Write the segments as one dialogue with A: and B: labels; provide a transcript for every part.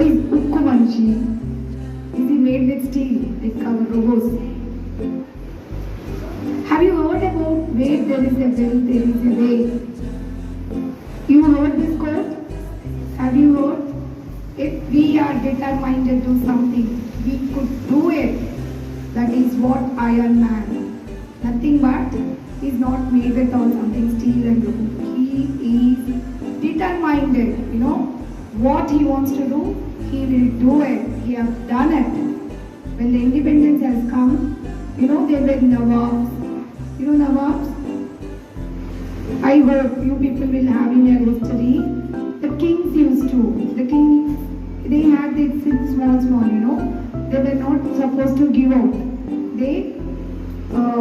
A: What is Ukku Manishi? Is he made with steel, like our robots? Have you heard about where there is a will, there is a way? You heard this quote? Have you heard? If we are determined to do something, we could do it. That is what Iron Man. Nothing but he is not made with all something steel and wood. He is determined. You know what he wants to do, he will do it. He has done it. When the independence has come, you know there were Nawabs. You know Nawabs? I hope you people will have in your history. The kings used to. The kings, they had this small, you know. They were not supposed to give out.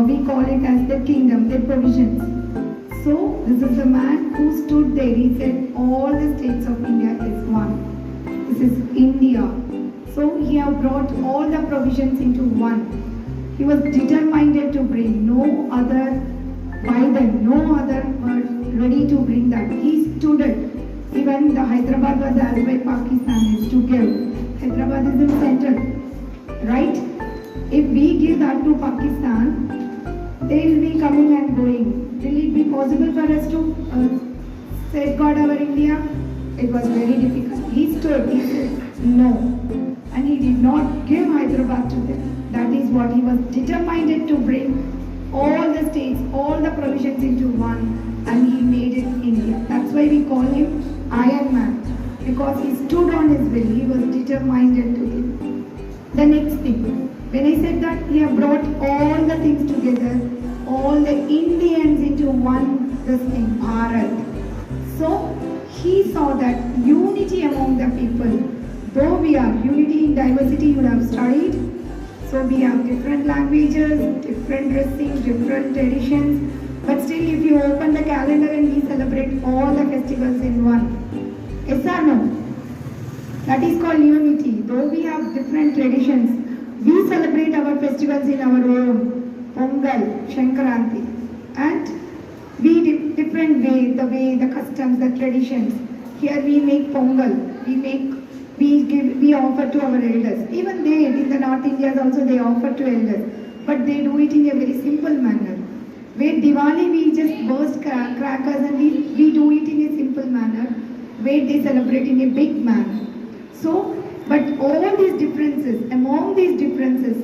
A: We call it as the kingdom, their provisions. So this is the man who stood there. He said all the states of India is one. This is India. So he have brought all the provisions into one. He was determined to bring no other by them, no other were ready to bring that. He stood it. Even the Hyderabad was asked by Pakistanis to give. Hyderabad is in center, right? If we give that to Pakistan, they will be coming and going. Will it be possible for us to safeguard our India? It was very difficult. He stood, he said no. And he did not give Hyderabad to them. That is what he was determined to bring all the states, all the provisions into one, and he made it India. That's why we call him Iron Man, because he stood on his will. He was determined to do. The next thing, when I said that he have brought all the things together, all the Indians into one, this thing, Bharat. So he saw that unity among the people. Though we are unity in diversity, you have studied. So we have different languages, different dressing, different traditions. But still, if you open the calendar and we celebrate all the festivals in one. Yes or no? That is called unity. Though we have different traditions, we celebrate our festivals in our own. Pongal, Shankaranti. And we different way, the customs, the traditions. Here we make Pongal. We offer to our elders. Even they, in the North India also, they offer to elders. But they do it in a very simple manner. Where Diwali, we just burst crackers and we do it in a simple manner. Where they celebrate in a big manner. So, but all these differences, among these differences,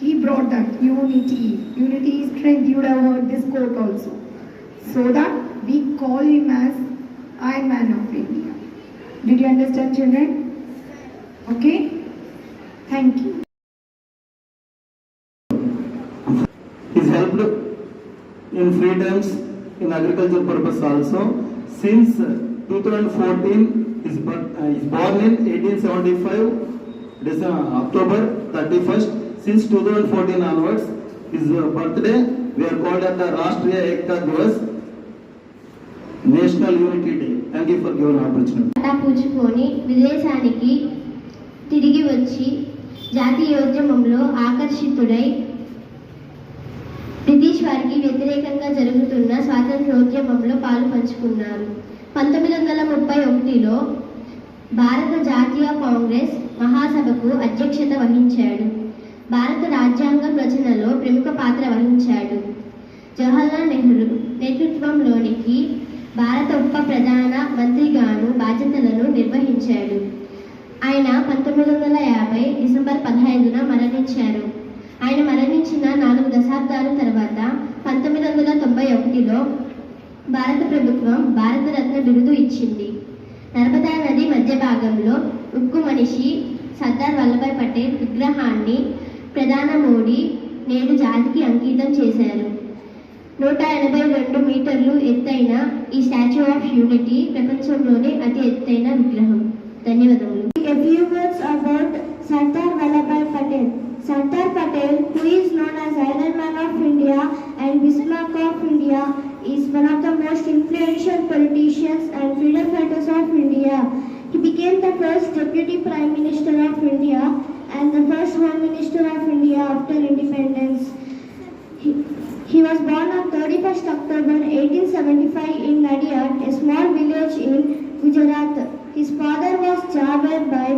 A: he brought that unity. Unity is strength. You would have heard this quote also. So that we call him as Iron Man of India. Did you understand, children? Okay? Thank you.
B: He's helped in free times in agricultural purpose also. Since 2014, he's born in 1875, October 31st. Since 2014 onwards, his birthday, we are called as the Rashtriya Ekta Divas, National Unity Day. Thank you for giving opportunity.
C: పూచుకొని విదేశానికి తిరిగి వచ్చి జాతీయోద్యమంలో ఆకర్షితుడై British వారికి వ్యతిరేకంగా జరుగుతున్న స్వాతంత్ర్యోద్యమంలో పాలు పంచుకున్నారు. 1931లో భారత జాతీయ కాంగ్రెస్ మహాసభకు అధ్యక్షత వహించాడు. భారత రాజ్యాంగం రచనలో ప్రముఖ పాత్ర వహించాడు. జవహర్లాల్ నెహ్రూ నేతృత్వంలోనికి భారత ఉప ప్రధాన మంత్రిగాను బాధ్యతలను నిర్వహించాడు. ఆయన 1950 డిసెంబర్ 15న మరణించారు. ఆయన మరణించిన 4 దశాబ్దాల తర్వాత 1991లో భారత ప్రభుత్వం భారతరత్న బిరుదు ఇచ్చింది. నర్మదా నది మధ్య భాగంలో ఉక్కు మనిషి సర్దార్ వల్లభాయ్ పటేల్ విగ్రహాన్ని ప్రధాని మోడీ నేడు జాతికి అంకితం చేశారు. 182 మీటర్లు ఎత్తైన ఈ స్టాచ్యూ ఆఫ్ యూనిటీ ప్రపంచంలోనే అతి ఎత్తైన విగ్రహం. ధన్యవాదములు.
D: A few words about Sardar Vallabhbhai Patel. Sardar Patel, who is known as Iron Man of India and Bismarck of India, is one of the most influential politicians and freedom fighters of India. He became the first Deputy Prime Minister of India and the first Home Minister of India after independence. He was born on 31st October 1875 in Nadiad, a small village in Gujarat. His father was Jawahar Bhai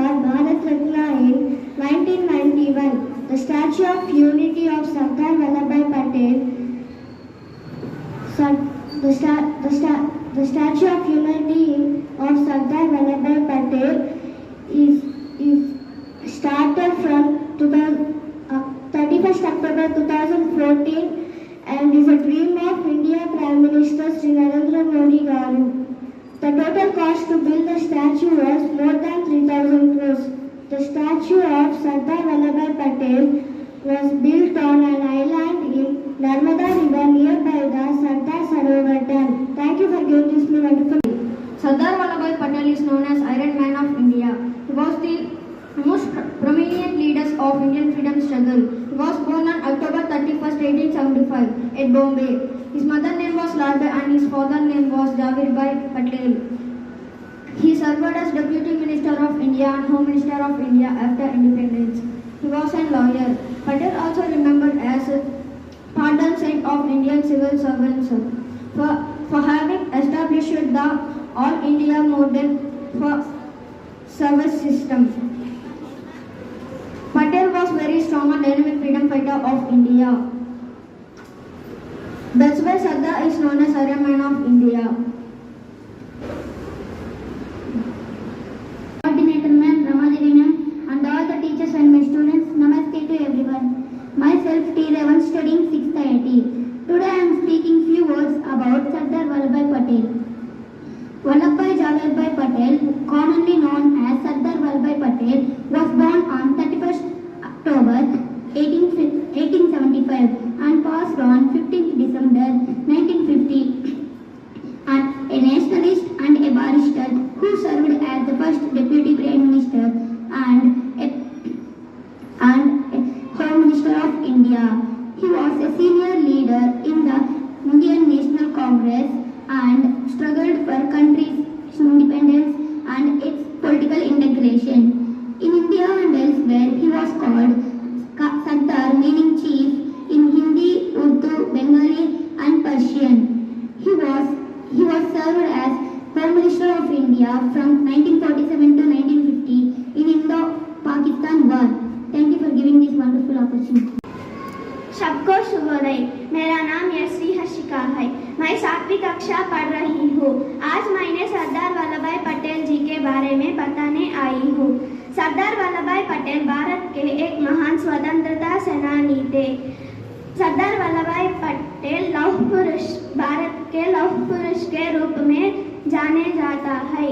D: got Bharat Ratna in 1991. The Statue of Unity of Sardar Vallabhbhai Patel. The Statue of Unity of Sardar Vallabhbhai Patel is started from 31st October 2014 and is a dream of India Prime Minister Sri Narendra Modi Garu. The total cost to build the statue was more than 3,000 crores. The statue of Sardar Vallabhbhai Patel was built on an island in Narmada River nearby the Sardar Sarovar Dam. Thank you for giving this me wonderful.
E: Sardar Vallabhbhai Patel is known as Iron Man of India. He was the most prominent leaders of Indian freedom struggle. He was born on October 31st, 1875 at Bombay. His mother name was Lalbhai and his father name was Javirbhai Patel. He served as Deputy Minister of India and Home Minister of India after independence. He was a lawyer. Patel also remembered as Pardon Saint of Indian civil servants for having established the All India Model for Service System. Patel was very strong and dynamic freedom fighter of India. That's why Sardar is known as Iron Man of India.
D: Coordinator Ma'am, Ramadevi Ma'am, and all the teachers and my students, Namaste to everyone. Myself T. Revan, studying 6th IIT. Today I am speaking few words about Sardar Vallabhbhai Patel. Vallabhbhai Javirbhai Patel, commonly known as Sardar Vallabhbhai Patel, was born on 31st October 1875 and passed on 15th December 1950. A nationalist and a barrister who served as the first Deputy Prime Minister and Home Minister of India. He was a senior leader in the Indian National Congress and struggled for country's independence and its political integration. In India and elsewhere, he was called Sardar, meaning chief, in Hindi, Urdu, Bengali and Persian. He was served as Home Minister of India from 1947 to 1950 in Indo-Pakistan War. Thank you for giving this wonderful opportunity.
F: सबको शुभोदय। मेरा नाम यश्री हर्षिका है। मैं 7वीं कक्षा पढ़ रही हूँ। आज मैंने सरदार वल्लभभाई पटेल जी के बारे में बताने आई हूँ। सरदार वल्लभभाई पटेल भारत के एक महान स्वतंत्रता सेनानी थे। सरदार वल्लभभाई पटेल लौह पुरुष, भारत के लौह पुरुष के रूप में जाने जाता है।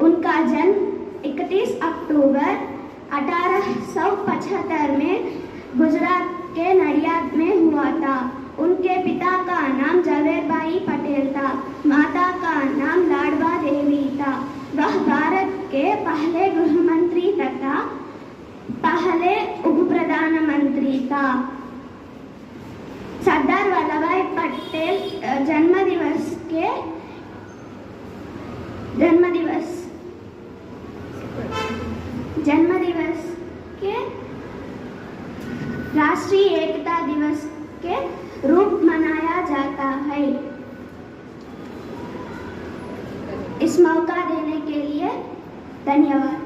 F: उनका जन्म 31 अक्टूबर 1875 में गुजरात के नडियाद में हुआ था। उनके पिता का नाम जवेरभाई पटेल था, माता का नाम लाडवा देवी था। वह भारत के पहले गृह मंत्री तथा पहले उप प्रधानमंत्री था। सरदार वल्लभभाई पटेल जन्मदिवस के राष्ट्रीय एकता दिवस के रूप मनाया जाता है। इस मौका देने के लिए धन्यवाद।